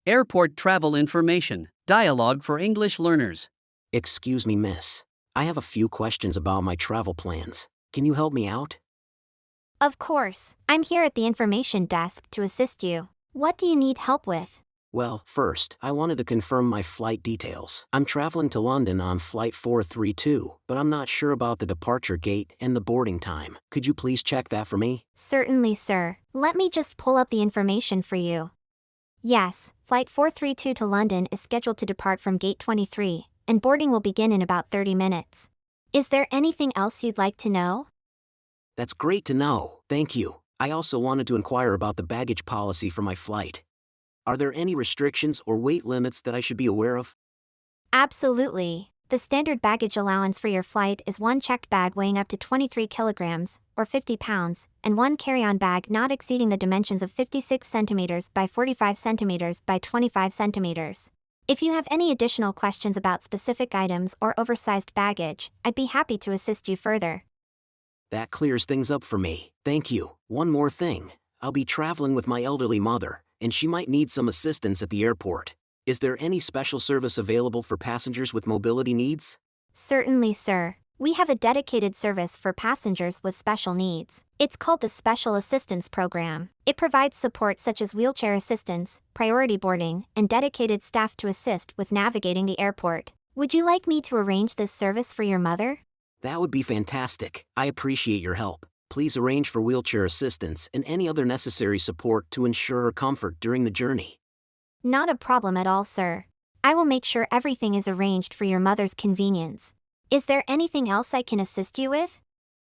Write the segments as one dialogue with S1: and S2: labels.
S1: Airport travel information. Dialogue for English learners.
S2: Excuse me, miss. I have a few questions about my travel plans. Can you help me out?
S3: Of course, I'm here at the information desk to assist you. What do you need help with?
S2: Well, first, I wanted to confirm my flight details. I'm traveling to London on Flight 432, but I'm not sure about the departure gate and the boarding time. Could you please check that for me?
S3: Certainly, sir. Let me just pull up the information for you. Yes, Flight 432 to London is scheduled to depart from Gate 23, and boarding will begin in about 30 minutes. Is there anything else you'd like to know?
S2: That's great to know. Thank you. I also wanted to inquire about the baggage policy for my flight. Are there any restrictions or weight limits that I should be aware of?
S3: Absolutely. The standard baggage allowance for your flight is one checked bag weighing up to 23 kilograms, or 50 pounds, and one carry-on bag not exceeding the dimensions of 56 centimeters by 45 centimeters by 25 centimeters. If you have any additional questions about specific items or oversized baggage, I'd be happy to assist you further.
S2: That clears things up for me. Thank you. One more thing. I'll be traveling with my elderly mother, and she might need some assistance at the airport. Is there any special service available for passengers with mobility needs?
S3: Certainly, sir. We have a dedicated service for passengers with special needs. It's called the Special Assistance Program. It provides support such as wheelchair assistance, priority boarding, and dedicated staff to assist with navigating the airport. Would you like me to arrange this service for your mother?
S2: That would be fantastic. I appreciate your help. Please arrange for wheelchair assistance and any other necessary support to ensure her comfort during the journey.
S3: Not a problem at all, sir. I will make sure everything is arranged for your mother's convenience. Is there anything else I can assist you with?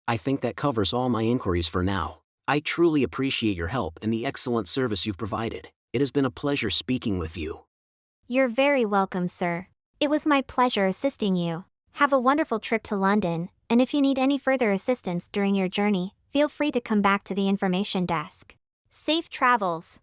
S2: I think that covers all my inquiries for now. I truly appreciate your help and the excellent service you've provided. It has been a pleasure speaking with you.
S3: You're very welcome, sir. It was my pleasure assisting you. Have a wonderful trip to London, and if you need any further assistance during your journey, feel free to come back to the information desk. Safe travels!